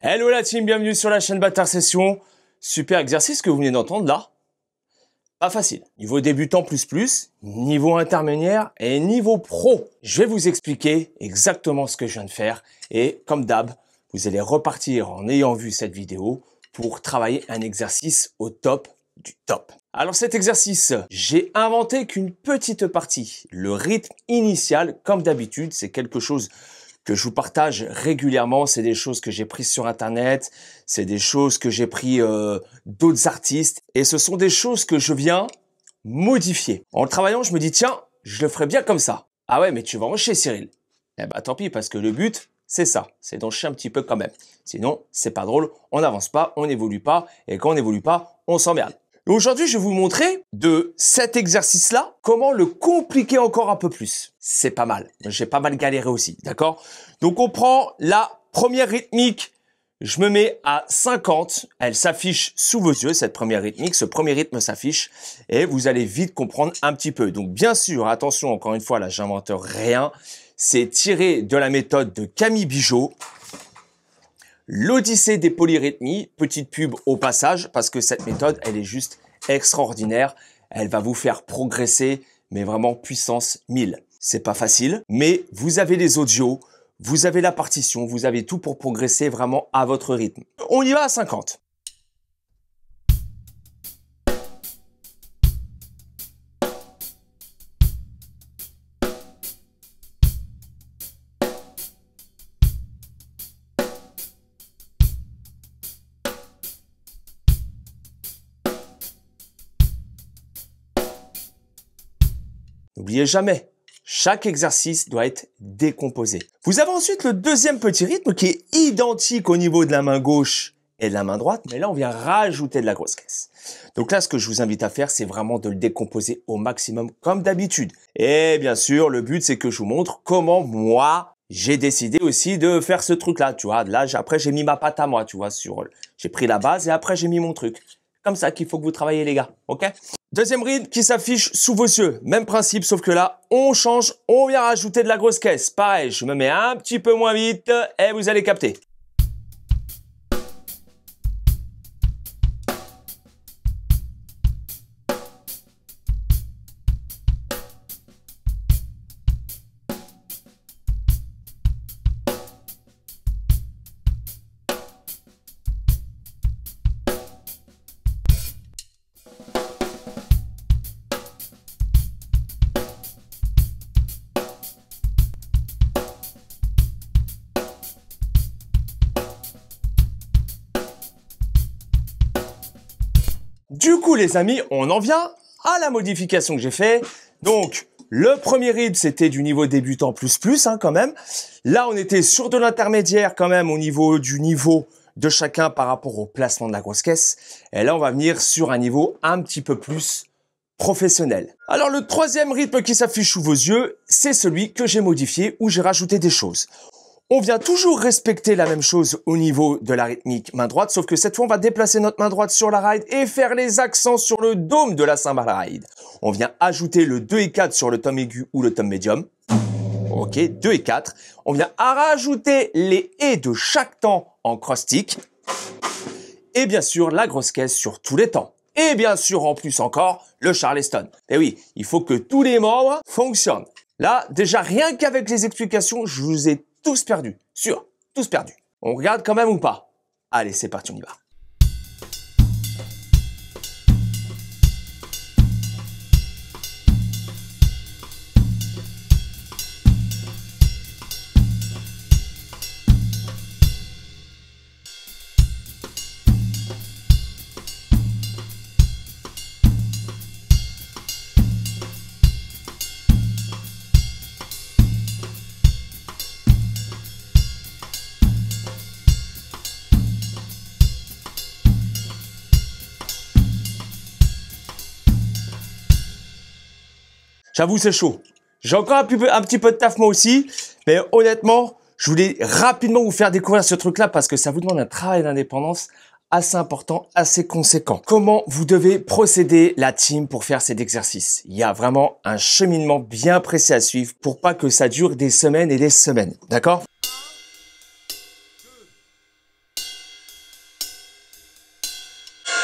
Hello la team, bienvenue sur la chaîne Bâtard Session. Super exercice que vous venez d'entendre là. Pas facile. Niveau débutant plus, niveau intermédiaire et niveau pro. Je vais vous expliquer exactement ce que je viens de faire. Et comme d'hab, vous allez repartir en ayant vu cette vidéo pour travailler un exercice au top du top. Alors cet exercice, j'ai inventé qu'une petite partie. Le rythme initial, comme d'habitude, c'est quelque chose que je vous partage régulièrement. C'est des choses que j'ai prises sur Internet, c'est des choses que j'ai pris d'autres artistes et ce sont des choses que je viens modifier. En le travaillant, je me dis tiens, je le ferai bien comme ça. Ah ouais, mais tu vas en chier Cyril. Eh ben tant pis parce que le but, c'est ça, c'est d'en chier un petit peu quand même. Sinon, c'est pas drôle, on n'avance pas, on n'évolue pas et quand on n'évolue pas, on s'emmerde. Aujourd'hui, je vais vous montrer de cet exercice-là, comment le compliquer encore un peu plus. C'est pas mal. J'ai pas mal galéré aussi, d'accord? Donc, on prend la première rythmique. Je me mets à 50. Elle s'affiche sous vos yeux, cette première rythmique. Ce premier rythme s'affiche et vous allez vite comprendre un petit peu. Donc, bien sûr, attention, encore une fois, là, j'invente rien. C'est tiré de la méthode de Camille Bijot. L'Odyssée des polyrythmies, petite pub au passage, parce que cette méthode, elle est juste extraordinaire. Elle va vous faire progresser, mais vraiment puissance 1000. C'est pas facile, mais vous avez les audios, vous avez la partition, vous avez tout pour progresser vraiment à votre rythme. On y va à 50. N'oubliez jamais, chaque exercice doit être décomposé. Vous avez ensuite le deuxième petit rythme qui est identique au niveau de la main gauche et de la main droite, mais là, on vient rajouter de la grosse caisse. Donc là, ce que je vous invite à faire, c'est vraiment de le décomposer au maximum comme d'habitude. Et bien sûr, le but, c'est que je vous montre comment moi, j'ai décidé aussi de faire ce truc-là, tu vois. Là, après, j'ai mis ma patte à moi, tu vois, j'ai pris la base et après, j'ai mis mon truc. Comme ça qu'il faut que vous travaillez, les gars, ok? Deuxième rythme qui s'affiche sous vos yeux. Même principe, sauf que là, on change, on vient rajouter de la grosse caisse. Pareil, je me mets un petit peu moins vite et vous allez capter. Du coup, les amis, on en vient à la modification que j'ai fait. Donc, le premier rythme, c'était du niveau débutant plus, hein, quand même. Là, on était sur de l'intermédiaire quand même au niveau du niveau de chacun par rapport au placement de la grosse caisse. Et là, on va venir sur un niveau un petit peu plus professionnel. Alors, le troisième rythme qui s'affiche sous vos yeux, c'est celui que j'ai modifié où j'ai rajouté des choses. On vient toujours respecter la même chose au niveau de la rythmique main droite, sauf que cette fois, on va déplacer notre main droite sur la ride et faire les accents sur le dôme de la cymbale ride. On vient ajouter le 2 et 4 sur le tom aigu ou le tom médium. Ok, 2 et 4. On vient rajouter les et de chaque temps en cross-stick. Et bien sûr, la grosse caisse sur tous les temps. Et bien sûr, en plus encore, le Charleston. Et oui, il faut que tous les membres fonctionnent. Là, déjà, rien qu'avec les explications, je vous ai tous perdus, sûr, tous perdus. On regarde quand même ou pas? Allez, c'est parti, on y va. J'avoue, c'est chaud. J'ai encore un petit peu de taf moi aussi, mais honnêtement, je voulais rapidement vous faire découvrir ce truc-là parce que ça vous demande un travail d'indépendance assez important, assez conséquent. Comment vous devez procéder la team pour faire cet exercice? Il y a vraiment un cheminement bien précis à suivre pour pas que ça dure des semaines et des semaines. D'accord?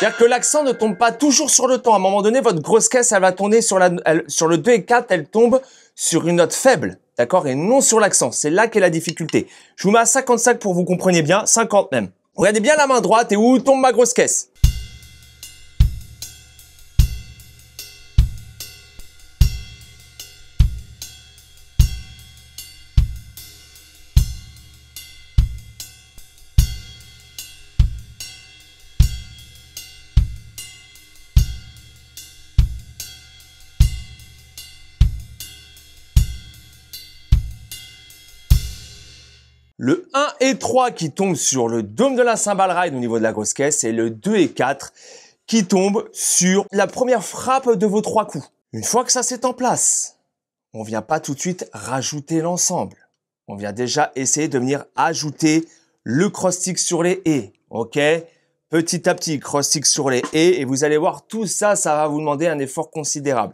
C'est-à-dire que l'accent ne tombe pas toujours sur le temps. À un moment donné, votre grosse caisse, elle va tourner sur le 2 et 4, elle tombe sur une note faible, d'accord, et non sur l'accent. C'est là qu'est la difficulté. Je vous mets à 55 pour que vous compreniez bien, 50 même. Regardez bien la main droite et où tombe ma grosse caisse. Le 1 et 3 qui tombent sur le dôme de la cymbale ride au niveau de la grosse caisse et le 2 et 4 qui tombent sur la première frappe de vos 3 coups. Une fois que ça c'est en place, on vient pas tout de suite rajouter l'ensemble. On vient déjà essayer de venir ajouter le cross-stick sur les et, ok? Petit à petit, cross-stick sur les et vous allez voir tout ça, ça va vous demander un effort considérable.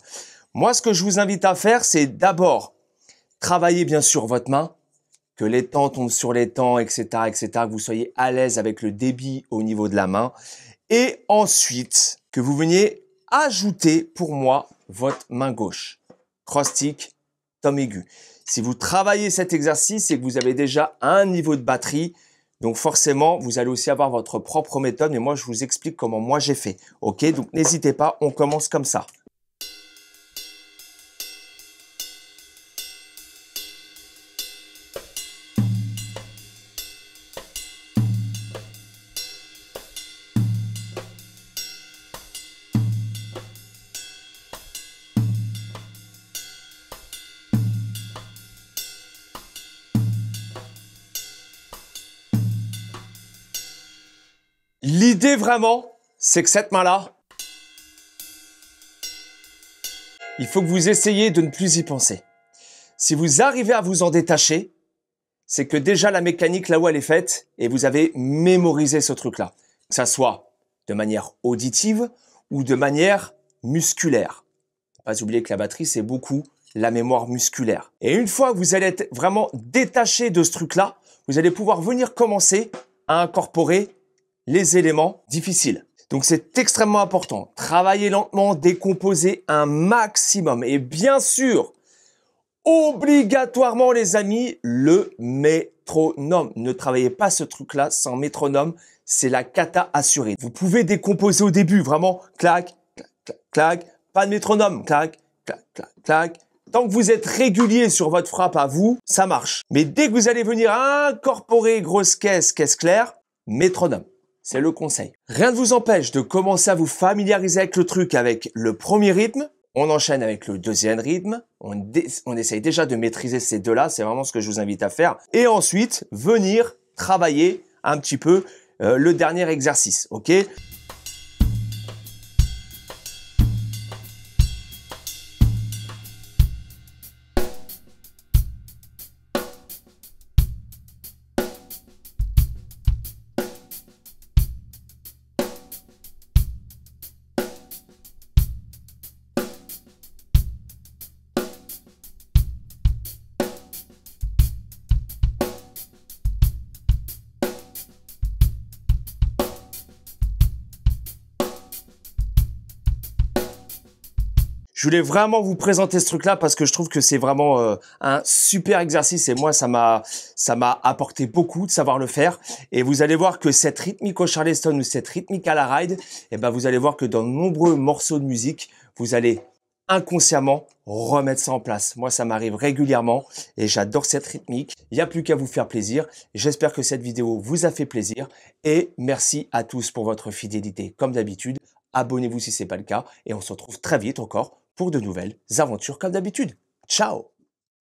Moi, ce que je vous invite à faire, c'est d'abord travailler bien sûr votre main, que les temps tombent sur les temps, etc., que vous soyez à l'aise avec le débit au niveau de la main. Et ensuite, que vous veniez ajouter, pour moi, votre main gauche. Cross-stick, tom aigu. Si vous travaillez cet exercice, c'est que vous avez déjà un niveau de batterie. Donc forcément, vous allez aussi avoir votre propre méthode. Mais moi, je vous explique comment moi j'ai fait. Ok, donc n'hésitez pas, on commence comme ça. L'idée vraiment, c'est que cette main-là, il faut que vous essayiez de ne plus y penser. Si vous arrivez à vous en détacher, c'est que déjà la mécanique là où elle est faite et vous avez mémorisé ce truc-là. Que ça soit de manière auditive ou de manière musculaire. Pas oublier que la batterie, c'est beaucoup la mémoire musculaire. Et une fois que vous allez être vraiment détaché de ce truc-là, vous allez pouvoir venir commencer à incorporer les éléments difficiles. Donc c'est extrêmement important. Travaillez lentement, décomposez un maximum. Et bien sûr, obligatoirement les amis, le métronome. Ne travaillez pas ce truc-là sans métronome. C'est la cata assurée. Vous pouvez décomposer au début, vraiment, clac, clac, clac, clac. Pas de métronome, clac, clac, clac, clac. Tant que vous êtes régulier sur votre frappe à vous, ça marche. Mais dès que vous allez venir incorporer grosse caisse, caisse claire, métronome. C'est le conseil. Rien ne vous empêche de commencer à vous familiariser avec le truc avec le premier rythme. On enchaîne avec le deuxième rythme. On essaye déjà de maîtriser ces deux-là. C'est vraiment ce que je vous invite à faire. Et ensuite, venir travailler un petit peu le dernier exercice. Ok ? Je voulais vraiment vous présenter ce truc-là parce que je trouve que c'est vraiment un super exercice et moi, ça m'a apporté beaucoup de savoir le faire. Et vous allez voir que cette rythmique au Charleston ou cette rythmique à la ride, eh ben, vous allez voir que dans de nombreux morceaux de musique, vous allez inconsciemment remettre ça en place. Moi, ça m'arrive régulièrement et j'adore cette rythmique. Il n'y a plus qu'à vous faire plaisir. J'espère que cette vidéo vous a fait plaisir et merci à tous pour votre fidélité. Comme d'habitude, abonnez-vous si ce n'est pas le cas et on se retrouve très vite encore pour de nouvelles aventures comme d'habitude. Ciao!